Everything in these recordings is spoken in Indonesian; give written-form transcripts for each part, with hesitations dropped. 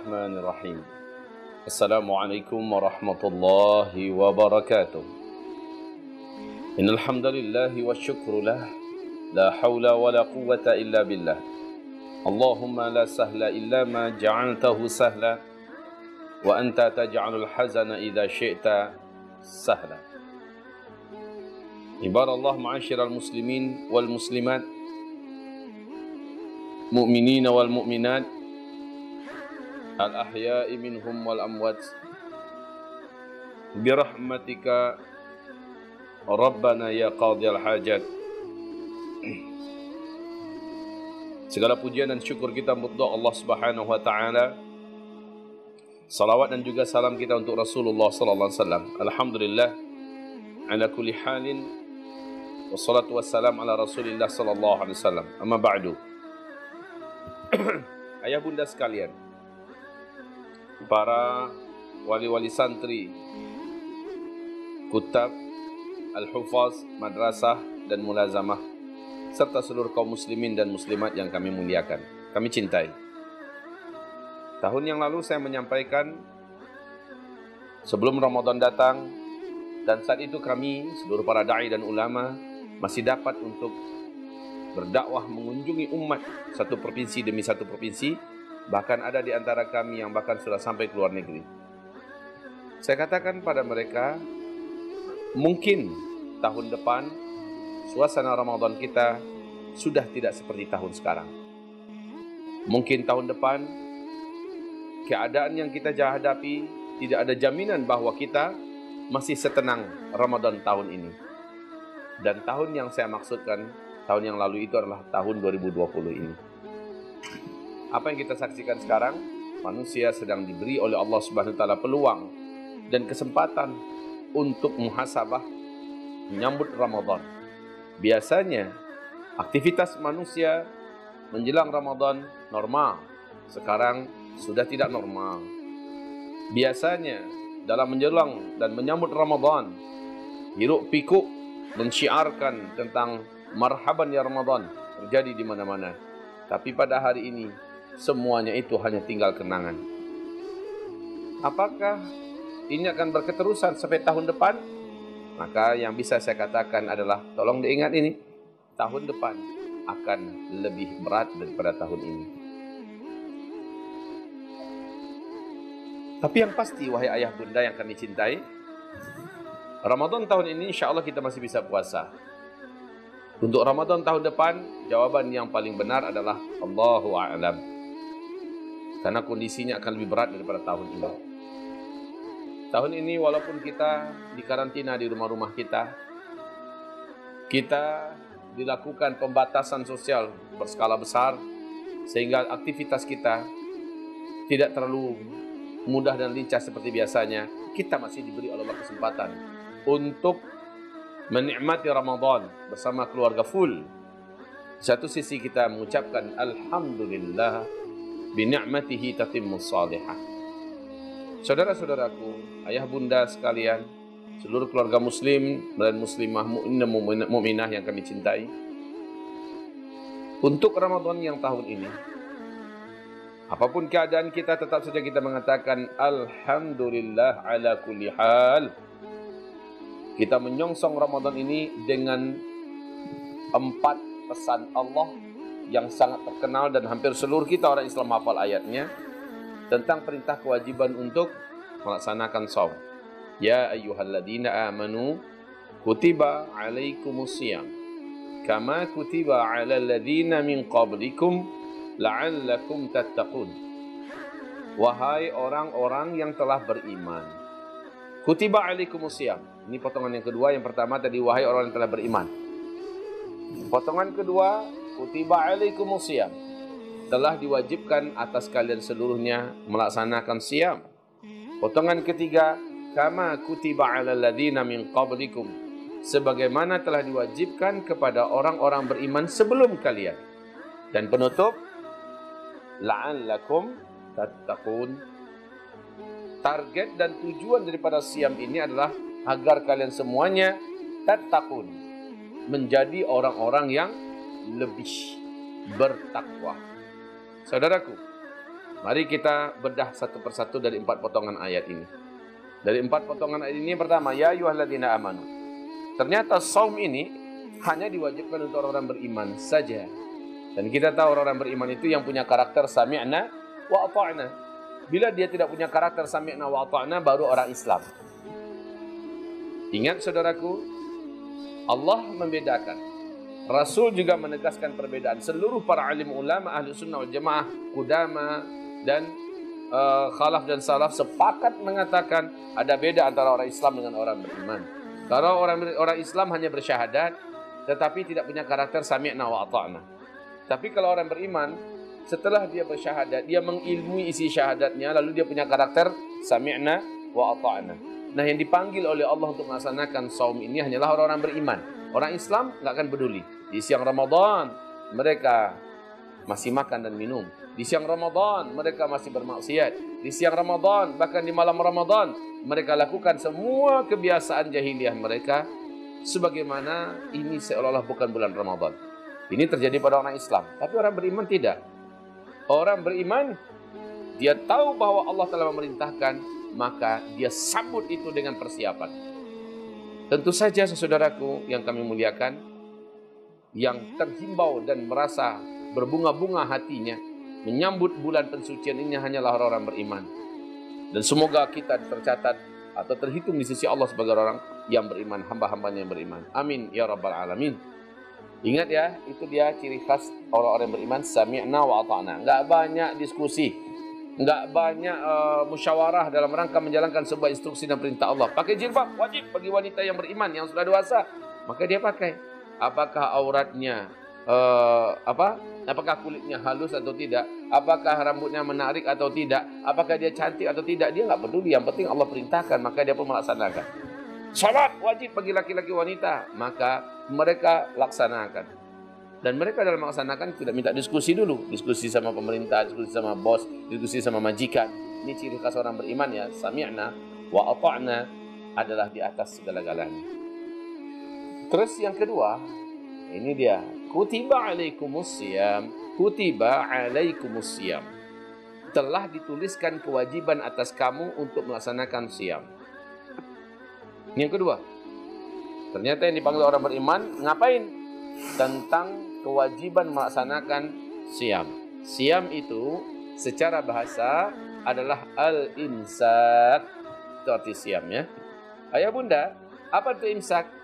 Bismillahirrahmanirrahim. Assalamualaikum warahmatullahi wabarakatuh. Innal hamdalillah wa syukru lah. La haula wa la quwwata illa billah. Allahumma la sahla illa ma ja'altahu sahla wa anta taj'alul hazana idza syi'ta sahla. Ibarallah ma'asyiral muslimin wal muslimat, mu'minina wal mu'minat, al-ahya'i minhum wal amwat, birahmatika Rabbana ya qadiyal hajat. Segala pujian dan syukur kita untuk Allah Subhanahu wa taala. Salawat dan juga salam kita untuk Rasulullah sallallahu alaihi wasallam. Alhamdulillah ala kulli halin, wassalatu wassalam ala Rasulillah sallallahu alaihi wasallam. Amma ba'du. Ayah bunda sekalian, para wali-wali santri, kutab, al-hufaz, madrasah dan mulazamah, serta seluruh kaum muslimin dan muslimat yang kami muliakan, kami cintai. Tahun yang lalu saya menyampaikan sebelum Ramadan datang, dan saat itu kami, seluruh para da'i dan ulama, masih dapat untuk berdakwah mengunjungi umat satu provinsi demi satu provinsi. Bahkan ada di antara kami yang bahkan sudah sampai ke luar negeri. Saya katakan pada mereka, mungkin tahun depan suasana Ramadan kita sudah tidak seperti tahun sekarang. Mungkin tahun depan keadaan yang kita hadapi tidak ada jaminan bahwa kita masih setenang Ramadan tahun ini. Dan tahun yang saya maksudkan, tahun yang lalu itu adalah tahun 2020 ini. Apa yang kita saksikan sekarang, manusia sedang diberi oleh Allah Subhanahu wa taala peluang dan kesempatan untuk muhasabah menyambut Ramadan. Biasanya aktivitas manusia menjelang Ramadan normal, sekarang sudah tidak normal. Biasanya dalam menjelang dan menyambut Ramadan, hiruk pikuk dan syiarkan tentang marhaban ya Ramadan terjadi di mana-mana. Tapi pada hari ini semuanya itu hanya tinggal kenangan. Apakah ini akan berketerusan sampai tahun depan? Maka yang bisa saya katakan adalah, tolong diingat ini, tahun depan akan lebih berat daripada tahun ini. Tapi yang pasti, wahai ayah bunda yang kami cintai, Ramadan tahun ini insya Allah kita masih bisa puasa. Untuk Ramadan tahun depan, jawaban yang paling benar adalah Allahu a'lam. Karena kondisinya akan lebih berat daripada tahun ini. Tahun ini walaupun kita dikarantina di rumah-rumah kita, kita dilakukan pembatasan sosial berskala besar, sehingga aktivitas kita tidak terlalu mudah dan lincah seperti biasanya. Kita masih diberi oleh Allah kesempatan untuk menikmati Ramadan bersama keluarga full. Satu sisi kita mengucapkan Alhamdulillah bini'matihi tatimmus salihah. Saudara-saudaraku, ayah bunda sekalian, seluruh keluarga muslim dan muslimah, mu'minah yang kami cintai, untuk Ramadan yang tahun ini, apapun keadaan kita, tetap saja kita mengatakan Alhamdulillah ala kulli hal. Kita menyongsong Ramadan ini dengan 4 pesan Allah yang sangat terkenal dan hampir seluruh kita orang Islam hafal ayatnya, tentang perintah kewajiban untuk melaksanakan shaum. Ya ayyuhalladzina amanu kutiba alaikumusiyam kama kutiba alal ladzina min qablikum la'allakum tattaqun. Wahai orang-orang yang telah beriman, kutiba alaikumusiyam. Ini potongan yang kedua. Yang pertama tadi wahai orang yang telah beriman. Potongan kedua, kutiba alaikumusiyam, telah diwajibkan atas kalian seluruhnya melaksanakan siam. Potongan ketiga, kama kutiba alal ladzina min qablikum, sebagaimana telah diwajibkan kepada orang-orang beriman sebelum kalian. Dan penutup, la'allakum tattaqun. Target dan tujuan daripada siam ini adalah agar kalian semuanya tattaqun, menjadi orang-orang yang lebih bertakwa. Saudaraku, Mari kita bedah satu persatu dari 4 potongan ayat ini. Dari 4 potongan ayat ini pertama, ya ayyuhalladzina amanu. Ternyata saum ini hanya diwajibkan untuk orang-orang beriman saja. Dan kita tahu orang-orang beriman itu yang punya karakter sami'na wa ata'na. Bila dia tidak punya karakter sami'na wa ata'na, baru orang Islam. Ingat saudaraku, Allah membedakan. Rasul juga menegaskan perbedaan. Seluruh para alim ulama, ahli sunnah wal jamaah, kudama dan khalaf dan salaf sepakat mengatakan ada beda antara orang Islam dengan orang beriman. Kalau orang Islam hanya bersyahadat, tetapi tidak punya karakter sami'na wa ata'na. Tapi kalau orang beriman, setelah dia bersyahadat, dia mengilmui isi syahadatnya, lalu dia punya karakter sami'na wa ata'na. Nah, yang dipanggil oleh Allah untuk melaksanakan saum ini hanyalah orang-orang beriman. Orang Islam nggak akan peduli. Di siang Ramadan, mereka masih makan dan minum. Di siang Ramadan, mereka masih bermaksiat. Di siang Ramadan, bahkan di malam Ramadan, mereka lakukan semua kebiasaan jahiliyah mereka, sebagaimana ini seolah-olah bukan bulan Ramadan. Ini terjadi pada orang Islam. Tapi orang beriman tidak. Orang beriman, dia tahu bahwa Allah telah memerintahkan, maka dia sambut itu dengan persiapan. Tentu saja saudaraku yang kami muliakan, yang terhimbau dan merasa berbunga-bunga hatinya menyambut bulan pensucian ini hanyalah orang-orang beriman. Dan semoga kita tercatat atau terhitung di sisi Allah sebagai orang yang beriman, hamba-hambanya yang beriman. Amin ya rabbal alamin. Ingat ya, itu dia ciri khas orang-orang beriman, sami'na wa ata'na. Enggak banyak diskusi, enggak banyak musyawarah dalam rangka menjalankan sebuah instruksi dan perintah Allah. Pakai jilbab wajib bagi wanita yang beriman yang sudah dewasa, maka dia pakai. Apakah auratnya apakah kulitnya halus atau tidak, apakah rambutnya menarik atau tidak, apakah dia cantik atau tidak, dia enggak peduli. Yang penting Allah perintahkan, maka dia pun melaksanakan. Salat wajib bagi laki-laki wanita, maka mereka laksanakan. Dan mereka dalam melaksanakan tidak minta diskusi dulu. Diskusi sama pemerintah, diskusi sama bos, diskusi sama majikan. Ini ciri khas orang beriman ya. Sami'na wa ata'na adalah di atas segala-galanya. Terus yang kedua, ini dia. Kutiba alaikumusiyam. Kutiba alaikumusiyam. Telah dituliskan kewajiban atas kamu untuk melaksanakan siam. Yang kedua, ternyata yang dipanggil orang beriman ngapain? Tentang kewajiban melaksanakan siam. Siam itu secara bahasa adalah al-imsak. Itu arti siam ya. Ayah bunda, apa itu imsak?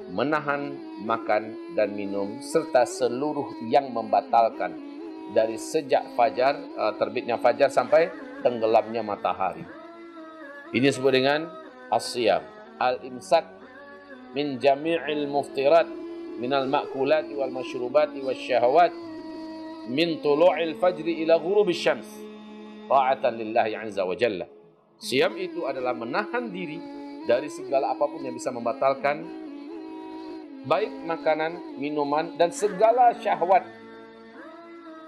Menahan makan dan minum serta seluruh yang membatalkan dari sejak fajar, terbitnya fajar sampai tenggelamnya matahari. Ini disebut dengan as-siyam. Al-imsak min jami'il muftirat minal ma'kulati wal masyrubati wasyahawat min tulu'il fajri ila ghurubis syams ta'atan lillahi azza wa jalla. Siam itu adalah menahan diri dari segala apapun yang bisa membatalkan baik makanan, minuman dan segala syahwat,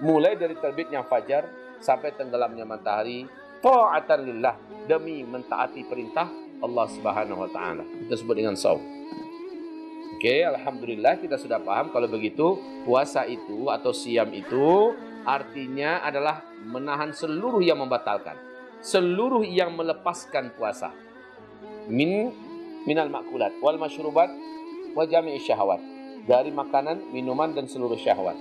mulai dari terbitnya fajar sampai tenggelamnya matahari, ta'atan lillah, demi mentaati perintah Allah Subhanahu wa taala. Itu disebut dengan saum. Oke, alhamdulillah kita sudah paham kalau begitu puasa itu atau siam itu artinya adalah menahan seluruh yang membatalkan, seluruh yang melepaskan puasa. Minal makulat wal masyrubat wa jami'i syahwat, dari makanan, minuman dan seluruh syahwat.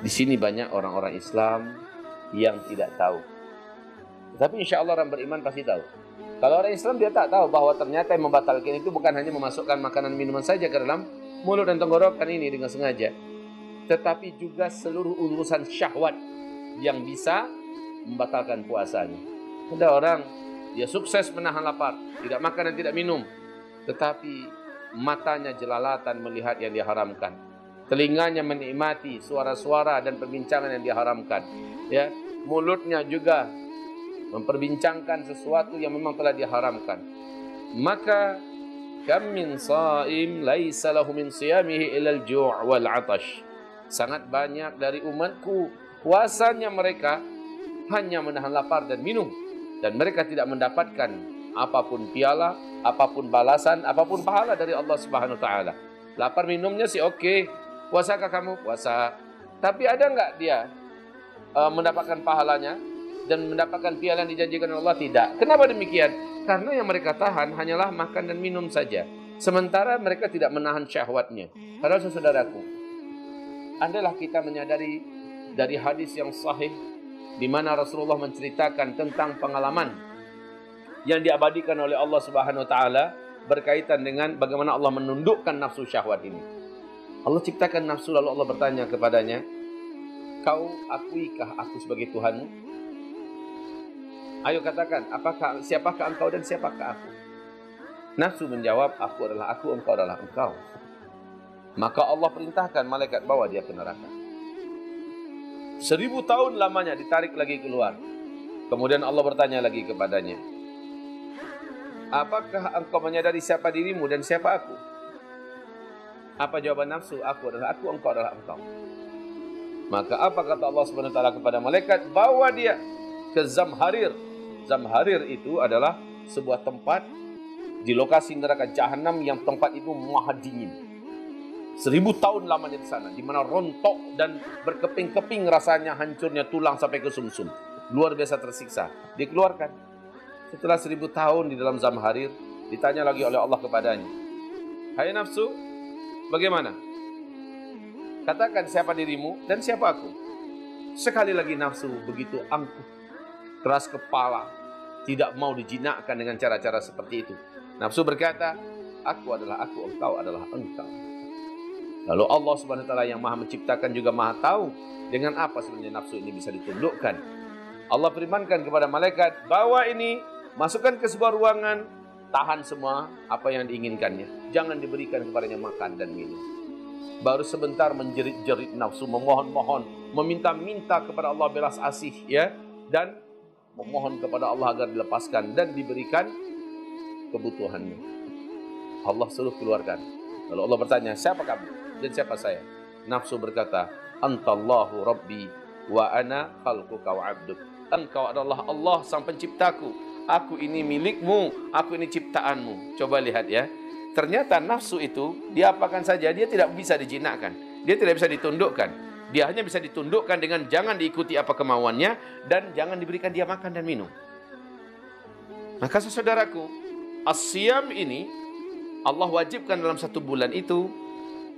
Di sini banyak orang-orang Islam yang tidak tahu. Tapi insya Allah orang beriman pasti tahu. Kalau orang Islam dia tak tahu bahwa ternyata yang membatalkan itu bukan hanya memasukkan makanan minuman saja ke dalam mulut dan tenggorokan ini dengan sengaja, tetapi juga seluruh urusan syahwat yang bisa membatalkan puasanya. Ada orang dia sukses menahan lapar, tidak makan dan tidak minum, tetapi matanya jelalatan melihat yang diharamkan, telinganya menikmati suara-suara dan perbincangan yang diharamkan, ya, mulutnya juga memperbincangkan sesuatu yang memang telah diharamkan. Maka kam min shaim laisa lahu min siyamihi ilal ju' wal 'atash. Sangat banyak dari umatku puasanya mereka hanya menahan lapar dan minum, dan mereka tidak mendapatkan apapun piala, apapun balasan, apapun pahala dari Allah Subhanahu wa taala. Lapar minumnya sih oke. Puasakah kamu? Puasa. Tapi ada enggak dia mendapatkan pahalanya dan mendapatkan piala yang dijanjikan oleh Allah? Tidak. Kenapa demikian? Karena yang mereka tahan hanyalah makan dan minum saja. Sementara mereka tidak menahan syahwatnya. Padahal saudaraku, andailah kita menyadari dari hadis yang sahih di mana Rasulullah menceritakan tentang pengalaman yang diabadikan oleh Allah Subhanahu wa taala berkaitan dengan bagaimana Allah menundukkan nafsu syahwat ini. Allah ciptakan nafsu, lalu Allah bertanya kepadanya, "Kau akuikah aku sebagai Tuhanmu? Ayo katakan, siapakah engkau dan siapakah aku?" Nafsu menjawab, "Aku adalah aku, engkau adalah engkau." Maka Allah perintahkan malaikat bawa dia ke neraka. 1000 tahun lamanya ditarik lagi keluar. Kemudian Allah bertanya lagi kepadanya, "Apakah engkau menyadari siapa dirimu dan siapa aku?" Apa jawaban nafsu? "Aku adalah aku, engkau adalah engkau." Maka apa kata Allah Subhanahu wa taala kepada malaikat? Bawa dia ke Zamharir. Zamharir itu adalah sebuah tempat di lokasi neraka Jahanam yang tempat itu maha dingin. 1000 tahun lamanya di sana, di mana rontok dan berkeping-keping rasanya, hancurnya tulang sampai ke sumsum. Luar biasa tersiksa. Dikeluarkan. Setelah 1000 tahun di dalam Zamharir, ditanya lagi oleh Allah kepadanya, "Hai nafsu, bagaimana? Katakan siapa dirimu dan siapa aku?" Sekali lagi nafsu begitu angkuh, keras kepala, tidak mau dijinakkan dengan cara-cara seperti itu. Nafsu berkata, "Aku adalah aku, engkau adalah engkau." Lalu Allah Subhanahu wa taala yang Maha menciptakan juga Maha tahu dengan apa sebenarnya nafsu ini bisa ditundukkan. Allah firmankan kepada malaikat, "Bawa ini, masukkan ke sebuah ruangan, tahan semua apa yang diinginkannya. Jangan diberikan kepadanya makan dan minum." Baru sebentar menjerit-jerit nafsu, memohon-mohon, meminta-minta kepada Allah belas asih, ya, dan memohon kepada Allah agar dilepaskan dan diberikan kebutuhannya. Allah suruh keluarkan. Lalu Allah bertanya, "Siapa kamu dan siapa saya?" Nafsu berkata, "Antallahu Rabbi wa ana khalquka wa abduk." Engkau adalah Allah sang penciptaku. Aku ini milikmu, aku ini ciptaanmu. Coba lihat ya. Ternyata nafsu itu diapakan saja, dia tidak bisa dijinakkan. Dia tidak bisa ditundukkan. Dia hanya bisa ditundukkan dengan jangan diikuti apa kemauannya dan jangan diberikan dia makan dan minum. Maka saudaraku, as-siyam ini Allah wajibkan dalam 1 bulan itu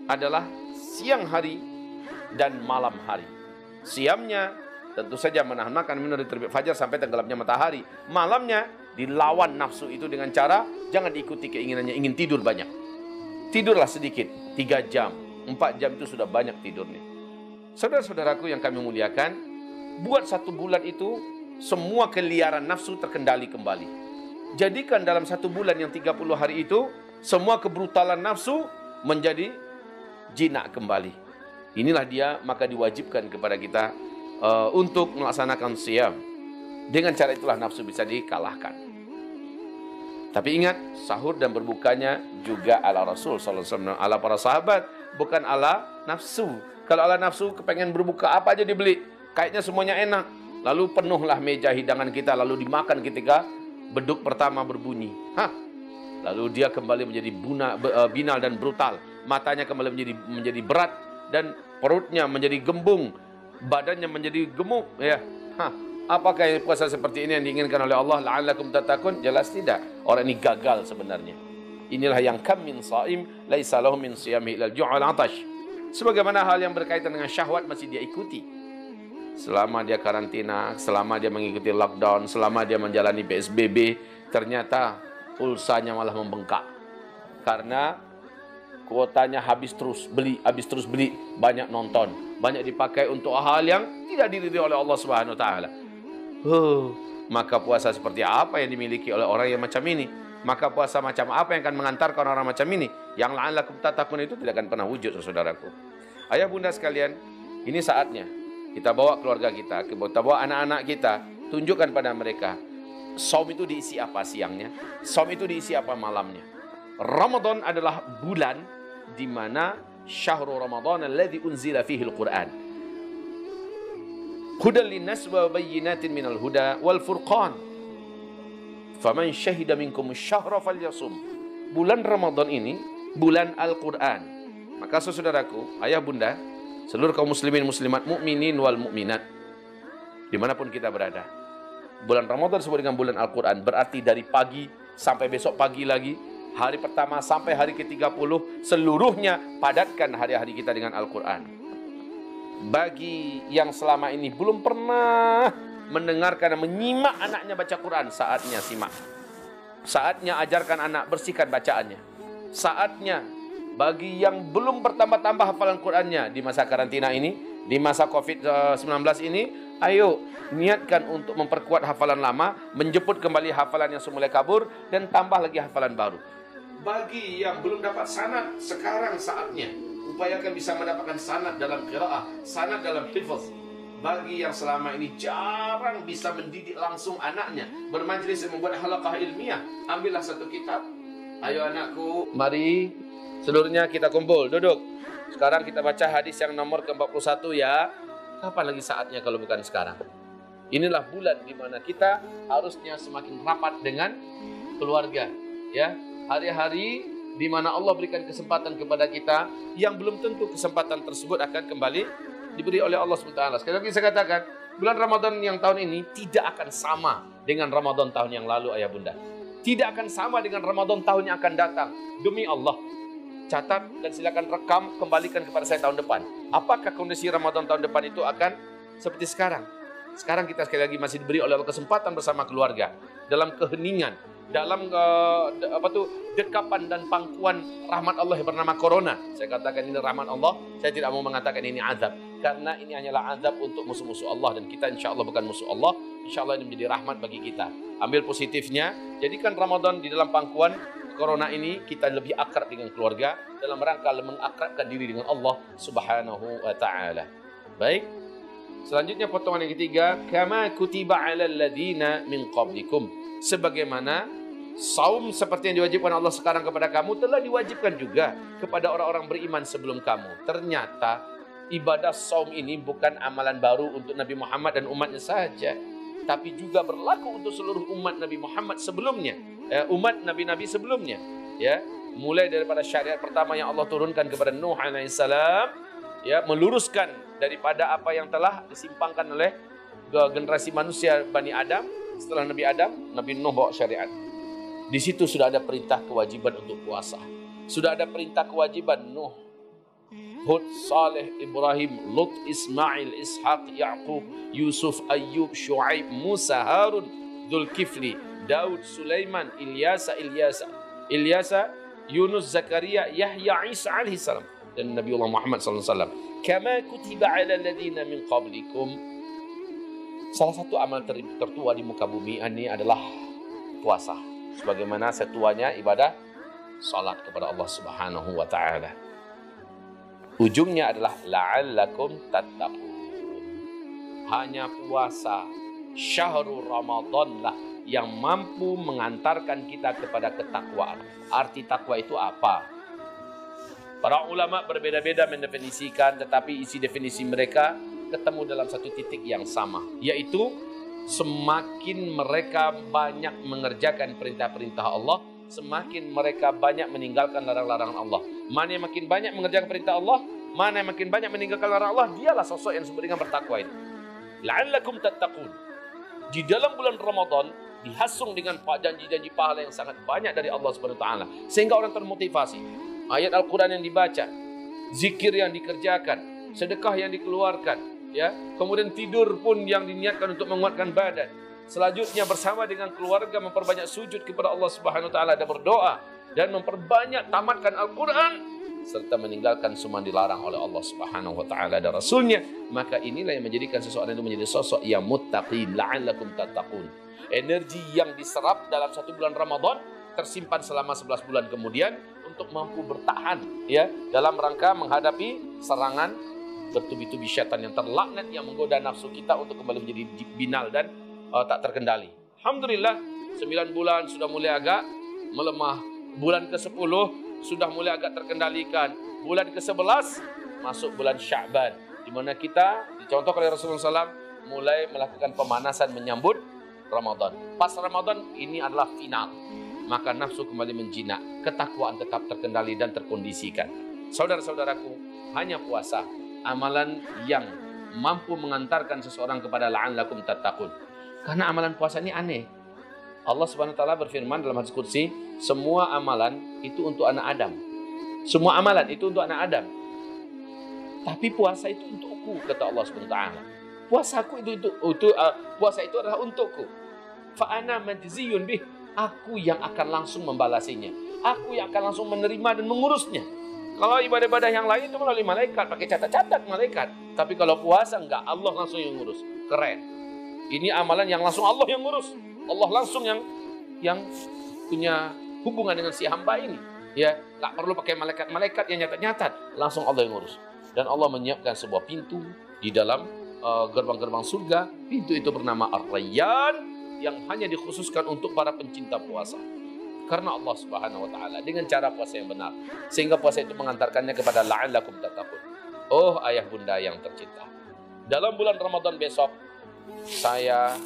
adalah siang hari dan malam hari. Siamnya tentu saja menahan makan minum dari terbit fajar sampai tenggelamnya matahari. Malamnya dilawan nafsu itu dengan cara jangan diikuti keinginannya, ingin tidur banyak. Tidurlah sedikit, 3 jam, 4 jam itu sudah banyak tidurnya. Saudara-saudaraku yang kami muliakan, buat 1 bulan itu semua keliaran nafsu terkendali kembali. Jadikan dalam 1 bulan yang 30 hari itu semua kebrutalan nafsu menjadi jinak kembali. Inilah dia, maka diwajibkan kepada kita untuk melaksanakan siyam. Dengan cara itulah nafsu bisa dikalahkan. Tapi ingat, sahur dan berbukanya juga ala Rasul sallallahu alaihi wasallam, ala para sahabat, bukan ala nafsu. Kalau ala nafsu, kepengen berbuka apa aja dibeli, kayaknya semuanya enak. Lalu penuhlah meja hidangan kita, lalu dimakan ketika beduk pertama berbunyi. Lalu dia kembali menjadi binal dan brutal. Matanya kembali menjadi berat dan perutnya menjadi gembung, badannya menjadi gemuk. Ya, apakah puasa seperti ini yang diinginkan oleh Allah? La'allakum tattaqun? Jelas tidak. Orang ini gagal sebenarnya. Inilah yang kam min shaim laisa lahu min siyami ilal ju' wal 'atash. Sebagaimana hal yang berkaitan dengan syahwat masih dia ikuti. Selama dia karantina, selama dia mengikuti lockdown, selama dia menjalani PSBB, ternyata pulsanya malah membengkak. Karena kuotanya habis terus beli, banyak nonton, banyak dipakai untuk hal yang tidak diridhoi oleh Allah Subhanahu wa taala. Maka puasa seperti apa yang dimiliki oleh orang yang macam ini? Maka puasa macam apa yang akan mengantarkan orang macam ini? Yang la'allakum tattaqun itu tidak akan pernah wujud, saudaraku. Ayah bunda sekalian, ini saatnya kita bawa keluarga kita, kita bawa anak-anak kita, tunjukkan pada mereka saum itu diisi apa siangnya, saum itu diisi apa malamnya. Ramadan adalah bulan di mana syahrul Ramadan alladzi unzila fihi al-Qur'an. Hudan linnas wa bayyinatin minal huda wal furqan. Faman syahida minkum asy-syahra falyasum. Bulan Ramadan ini bulan Al-Qur'an. Maka saudaraku, ayah bunda, seluruh kaum muslimin muslimat, mukminin wal mukminat, dimanapun kita berada. Bulan Ramadan disebut dengan bulan Al-Quran, berarti dari pagi sampai besok pagi lagi, hari pertama sampai hari ke-30, seluruhnya padatkan hari-hari kita dengan Al-Quran. Bagi yang selama ini belum pernah mendengarkan dan menyimak anaknya baca Quran, saatnya simak. Saatnya ajarkan anak, bersihkan bacaannya. Saatnya bagi yang belum bertambah-tambah hafalan Qurannya di masa karantina ini, di masa COVID-19 ini, ayo niatkan untuk memperkuat hafalan lama, menjemput kembali hafalan yang semula kabur, dan tambah lagi hafalan baru. Bagi yang belum dapat sanad, sekarang saatnya upayakan bisa mendapatkan sanad dalam qiraah, sanad dalam hifz. Bagi yang selama ini jarang bisa mendidik langsung anaknya, bermajlis dan membuat halaqah ilmiah, ambillah satu kitab. Ayo anakku, mari seluruhnya kita kumpul, duduk. Sekarang kita baca hadis yang nomor ke-41 ya. Kapan lagi saatnya kalau bukan sekarang? Inilah bulan di mana kita harusnya semakin rapat dengan keluarga, ya. Hari-hari di mana Allah berikan kesempatan kepada kita yang belum tentu kesempatan tersebut akan kembali diberi oleh Allah SWT. Sekali lagi saya katakan, bulan Ramadan yang tahun ini tidak akan sama dengan Ramadan tahun yang lalu, ayah bunda. Tidak akan sama dengan Ramadan tahun yang akan datang. Demi Allah, catat dan silakan rekam, kembalikan kepada saya tahun depan. Apakah kondisi Ramadan tahun depan itu akan seperti sekarang? Sekarang kita sekali lagi masih diberi oleh Allah kesempatan bersama keluarga dalam keheningan, dalam dekapan dan pangkuan rahmat Allah yang bernama Corona. Saya katakan ini rahmat Allah, saya tidak mau mengatakan ini azab, karena ini hanyalah azab untuk musuh-musuh Allah, dan kita insya Allah bukan musuh Allah. Insya Allah ini menjadi rahmat bagi kita. Ambil positifnya, jadikan Ramadan di dalam pangkuan Corona ini kita lebih akrab dengan keluarga dalam rangka mengakrabkan diri dengan Allah Subhanahu wa taala. Baik. Selanjutnya potongan yang ketiga, kama kutiba 'alal ladina min qablikum. Sebagaimana saum seperti yang diwajibkan Allah sekarang kepada kamu telah diwajibkan juga kepada orang-orang beriman sebelum kamu. Ternyata ibadah saum ini bukan amalan baru untuk Nabi Muhammad dan umatnya saja, tapi juga berlaku untuk seluruh umat Nabi Muhammad sebelumnya, umat nabi-nabi sebelumnya, ya. Mulai daripada syariat pertama yang Allah turunkan kepada Nuh alaihissalam, ya, meluruskan daripada apa yang telah disimpangkan oleh generasi manusia Bani Adam. Setelah Nabi Adam, Nabi Nuh bawa syariat. Di situ sudah ada perintah kewajiban untuk puasa. Sudah ada perintah kewajiban Nuh, Hud, Saleh, Ibrahim, Lut, Ismail, Ishaq, Yaqub, Yusuf, Ayyub, Shu'aib, Musa, Harun, Dzulkifli, Daud, Sulaiman, Ilyasa, Yunus, Zakaria, Yahya, Isa alaihissalam, dan Nabiullah Muhammad SAW. Kama kutiba 'alal ladzina min qablikum. Salah satu amal tertua di muka bumi ini adalah puasa. Sebagaimana setuanya ibadah salat kepada Allah Subhanahu wa taala. Ujungnya adalah la'allakum tattaqun. Hanya puasa syahrul Ramadan lah yang mampu mengantarkan kita kepada ketakwaan. Arti takwa itu apa? Para ulama berbeda-beda mendefinisikan, tetapi isi definisi mereka ketemu dalam satu titik yang sama, yaitu semakin mereka banyak mengerjakan perintah-perintah Allah, semakin mereka banyak meninggalkan larangan-larangan Allah. Mana yang makin banyak mengerjakan perintah Allah, mana yang makin banyak meninggalkan larangan Allah, dialah sosok yang disebut dengan bertakwa itu. La'allakum tattaqun. Di dalam bulan Ramadan dihasung dengan janji-janji pahala yang sangat banyak dari Allah Subhanahu wa taala, sehingga orang termotivasi. Ayat Al-Quran yang dibaca, zikir yang dikerjakan, sedekah yang dikeluarkan, ya, kemudian tidur pun yang diniatkan untuk menguatkan badan. Selanjutnya bersama dengan keluarga memperbanyak sujud kepada Allah Subhanahu wa taala dan berdoa, dan memperbanyak tamatkan Al-Quran serta meninggalkan semua yang dilarang oleh Allah Subhanahu wa taala dan Rasulnya. Maka inilah yang menjadikan seseorang itu menjadi sosok yang muttaqin, la'allakum tattaqun. Energi yang diserap dalam satu bulan Ramadan tersimpan selama 11 bulan kemudian untuk mampu bertahan, ya, dalam rangka menghadapi serangan bertubi-tubi syaitan yang terlaknat yang menggoda nafsu kita untuk kembali menjadi binal dan tak terkendali. Alhamdulillah 9 bulan sudah mulai agak melemah. Bulan ke-10 sudah mulai agak terkendalikan. Bulan ke-11 masuk bulan Sya'ban, di mana kita dicontohkan oleh Rasulullah SAW mulai melakukan pemanasan menyambut Ramadan. Pas Ramadan ini adalah final, maka nafsu kembali menjinak, ketakwaan tetap terkendali dan terkondisikan. Saudara-saudaraku, hanya puasa amalan yang mampu mengantarkan seseorang kepada la'allakum tattaqun. Karena amalan puasa ini aneh. Allah Subhanahu wa taala berfirman dalam hadis qudsi, semua amalan itu untuk anak Adam. Semua amalan itu untuk anak Adam. Tapi puasa itu untukku, kata Allah Subhanahu wa taala. Puasa itu adalah untukku. Fa ana majziyun bih. Aku yang akan langsung membalasinya. Aku yang akan langsung menerima dan mengurusnya. Kalau ibadah-ibadah yang lain itu melalui malaikat, pakai catat-catat malaikat. Tapi kalau puasa enggak, Allah langsung yang ngurus. Keren. Ini amalan yang langsung Allah yang ngurus. Allah langsung yang punya hubungan dengan si hamba ini. Ya, enggak perlu pakai malaikat-malaikat yang nyatat-nyatat, langsung Allah yang ngurus. Dan Allah menyiapkan sebuah pintu di dalam gerbang-gerbang surga. Pintu itu bernama Ar-Rayyan, yang hanya dikhususkan untuk para pencinta puasa. Karena Allah Subhanahu wa taala dengan cara puasa yang benar, sehingga puasa itu mengantarkannya kepada la'allakum tattaqun. Oh ayah bunda yang tercinta, dalam bulan Ramadan besok, saya,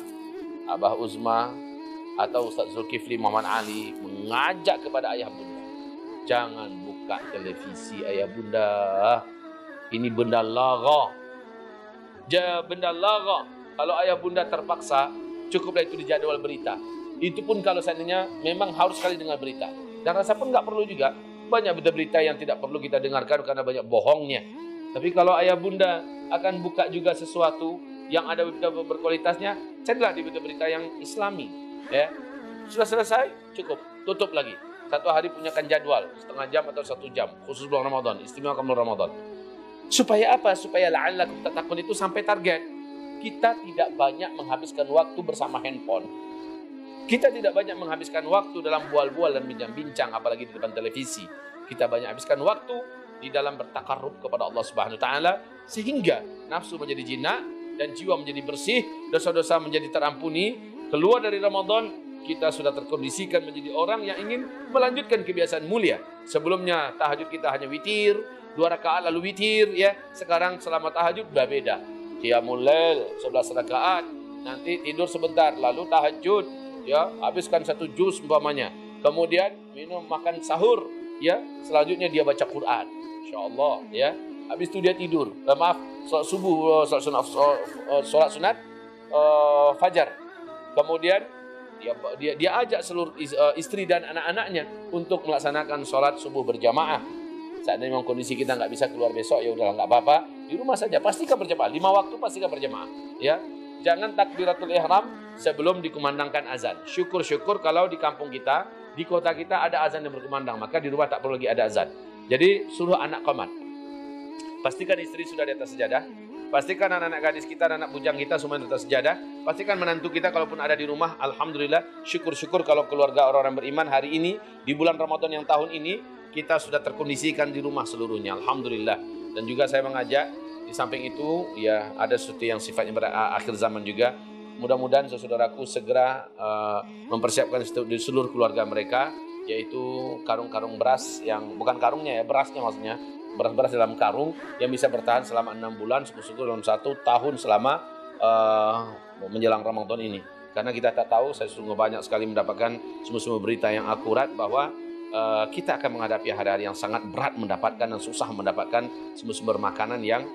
Abah Uzma atau Ustaz Zulkifli Muhammad Ali mengajak kepada ayah bunda, jangan buka televisi ayah bunda. Ini benda lara. Benda lara. Kalau ayah bunda terpaksa, cukuplah itu di jadwal berita. Itu pun kalau seandainya memang harus sekali dengar berita. Dan rasa pun nggak perlu juga. Banyak berita-berita yang tidak perlu kita dengarkan karena banyak bohongnya. Tapi kalau ayah bunda akan buka juga sesuatu yang ada berita berkualitasnya, carilah di berita-berita yang islami. Ya, sudah selesai, cukup, tutup lagi. Satu hari punyakan jadwal, setengah jam atau 1 jam, khusus bulan Ramadan, istimewa bulan Ramadan. Supaya apa? Supaya la'allakum tattaqun itu sampai target. Kita tidak banyak menghabiskan waktu bersama handphone. Kita tidak banyak menghabiskan waktu dalam bual-bual dan bincang-bincang, apalagi di depan televisi. Kita banyak habiskan waktu di dalam bertakarrub kepada Allah Subhanahu wa taala, sehingga nafsu menjadi jinak dan jiwa menjadi bersih, dosa-dosa menjadi terampuni. Keluar dari Ramadan, kita sudah terkondisikan menjadi orang yang ingin melanjutkan kebiasaan mulia. Sebelumnya tahajud kita hanya witir, 2 rakaat lalu witir, ya. Sekarang selama tahajud sudah beda. Qiyamul Lail 11 rakaat, nanti tidur sebentar, lalu tahajud, ya, habiskan 1 juz umpamanya. Kemudian minum makan sahur, ya. Selanjutnya dia baca Quran. Insyaallah, ya. Habis itu dia tidur. Salat subuh, salat sunat fajar. Kemudian dia ajak seluruh istri dan anak-anaknya untuk melaksanakan salat subuh berjamaah. Seandainya memang kondisi kita nggak bisa keluar besok, ya udahlah nggak apa-apa, di rumah saja pastikan berjamaah. 5 waktu pastikan berjamaah, ya. Jangan takbiratul ihram sebelum dikumandangkan azan. Syukur-syukur kalau di kampung kita, di kota kita ada azan yang berkumandang, maka di rumah tak perlu lagi ada azan. Jadi suruh anak qomat. Pastikan istri sudah di atas sejadah. Pastikan anak-anak gadis kita, anak bujang kita semua di atas sejadah. Pastikan menantu kita kalaupun ada di rumah, alhamdulillah, syukur-syukur kalau keluarga orang-orang beriman hari ini, di bulan Ramadan yang tahun ini, kita sudah terkondisikan di rumah seluruhnya, alhamdulillah. Dan juga saya mengajak, di samping itu, ya ada sesuatu yang sifatnya akhir zaman juga. Mudah-mudahan saudaraku segera mempersiapkan di seluruh keluarga mereka, yaitu karung-karung beras yang bukan karungnya ya, berasnya maksudnya, beras-beras dalam karung yang bisa bertahan selama 6 bulan, syukur-syukur dalam 1 tahun selama menjelang Ramadan ini. Karena kita tak tahu, saya sungguh banyak sekali mendapatkan semua berita yang akurat bahwa kita akan menghadapi hari-hari yang sangat berat mendapatkan dan susah mendapatkan sumber-sumber makanan yang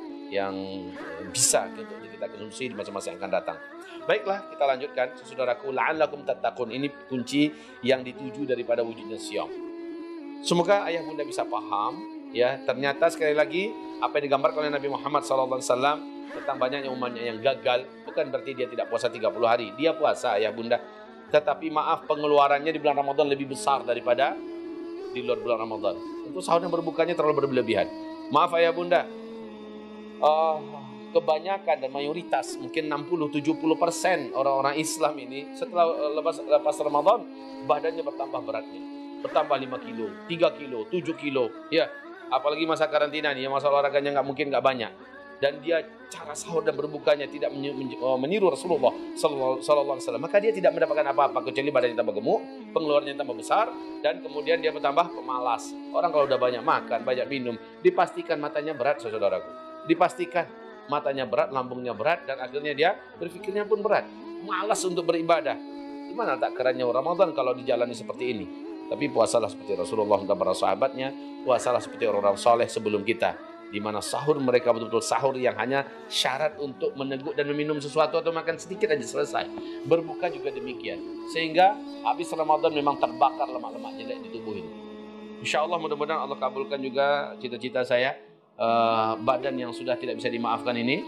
bisa kita konsumsi di masa-masa yang akan datang. Baiklah, kita lanjutkan. Saudaraku, la'allakum tattaqun, ini kunci yang dituju daripada wujudnya siam. Semoga ayah bunda bisa paham, ya. Ternyata sekali lagi apa yang digambarkan oleh Nabi Muhammad SAW tentang banyaknya umatnya yang gagal bukan berarti dia tidak puasa 30 hari. Dia puasa ayah bunda, tetapi maaf, pengeluarannya di bulan Ramadan lebih besar daripada di luar bulan Ramadan. Untuk sahur dan berbukanya terlalu berlebihan. Maaf ayah bunda, kebanyakan dan mayoritas mungkin 60-70% orang-orang Islam ini setelah lepas Ramadan badannya bertambah beratnya, bertambah 5 kilo, 3 kilo, 7 kilo, ya. Apalagi masa karantina nih, masa olahraganya nggak banyak. Dan dia cara sahur dan berbukanya tidak meniru Rasulullah Sallallahu Alaihi Wasallam, maka dia tidak mendapatkan apa-apa kecuali badannya tambah gemuk, pengeluarannya tambah besar, dan kemudian dia bertambah pemalas. Orang kalau udah banyak makan, banyak minum, dipastikan matanya berat, saudaraku. Dipastikan matanya berat, lambungnya berat, dan akhirnya dia berpikirnya pun berat, malas untuk beribadah. Gimana tak kerennya Ramadan kalau dijalani seperti ini? Tapi puasalah seperti Rasulullah dan para sahabatnya, puasalah seperti orang-orang soleh sebelum kita. di mana sahur mereka betul-betul sahur yang hanya syarat untuk meneguk dan meminum sesuatu atau makan sedikit aja selesai. Berbuka juga demikian. Sehingga habis Ramadan memang terbakar lemak-lemak jelek di tubuh ini. InsyaAllah mudah-mudahan Allah kabulkan juga cita-cita saya. Badan yang sudah tidak bisa dimaafkan ini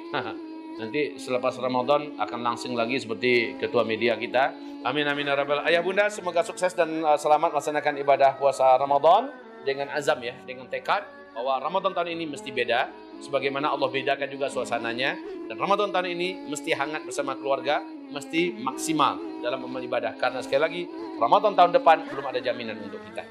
nanti selepas Ramadan akan langsing lagi seperti ketua media kita. Amin amin ya rabbal. Ayah bunda semoga sukses dan selamat melaksanakan ibadah puasa Ramadan dengan azam ya, dengan tekad bahwa Ramadan tahun ini mesti beda sebagaimana Allah bedakan juga suasananya, dan Ramadan tahun ini mesti hangat bersama keluarga, mesti maksimal dalam amal ibadah, karena sekali lagi Ramadan tahun depan belum ada jaminan untuk kita.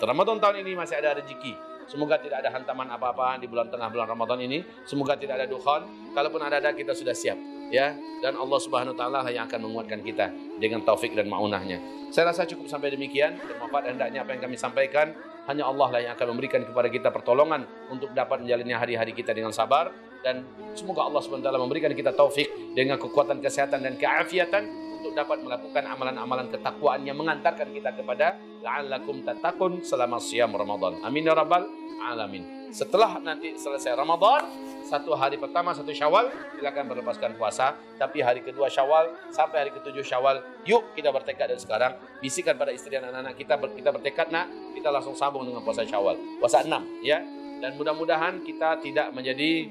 Ramadan tahun ini masih ada rezeki. Semoga tidak ada hantaman apa-apa di bulan tengah bulan Ramadan ini. Semoga tidak ada dukhan. Kalaupun ada kita sudah siap, ya. Dan Allah Subhanahu wa taala yang akan menguatkan kita dengan taufik dan maunahnya. Saya rasa cukup sampai demikian. Bermanfaat hendaknya apa yang kami sampaikan. Hanya Allah lah yang akan memberikan kepada kita pertolongan untuk dapat menjalani hari-hari kita dengan sabar, dan semoga Allah Subhanahu wa taala memberikan kita taufik dengan kekuatan kesehatan dan keafiatan untuk dapat melakukan amalan-amalan ketakwaan yang mengantarkan kita kepada la'allakum tattaqun selama siam Ramadan. Amin ya rabbal alamin. Setelah nanti selesai Ramadan, satu hari pertama, 1 Syawal, silakan berlepaskan puasa. Tapi hari kedua Syawal sampai hari ke-7 Syawal, yuk kita bertekad dari sekarang. Bisikan pada istri dan anak-anak kita bertekad, nak, kita langsung sambung dengan puasa Syawal. Puasa 6, ya. Dan mudah-mudahan kita tidak menjadi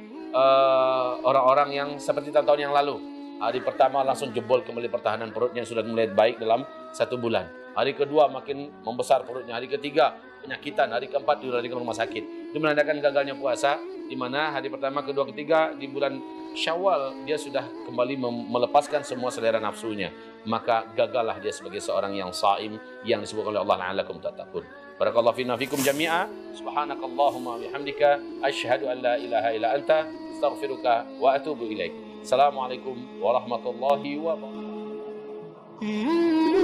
orang-orang yang seperti tahun-tahun yang lalu. Hari pertama langsung jebol kembali pertahanan perutnya sudah mulai baik dalam 1 bulan. Hari kedua makin membesar perutnya. Hari ketiga penyakitan. Hari keempat dilarikan ke rumah sakit. Itu menandakan gagalnya puasa. Di mana hari pertama, kedua, ketiga di bulan Syawal dia sudah kembali melepaskan semua selera nafsunya. Maka gagallah dia sebagai seorang yang saim yang disebut oleh Allah la'allakum tattaqun. Barakallahu fina fikum jami'a. Subhanakallahumma bihamdika asyhadu an la ilaha illa anta astaghfiruka wa atubu ilaik. Assalamualaikum warahmatullahi wabarakatuh.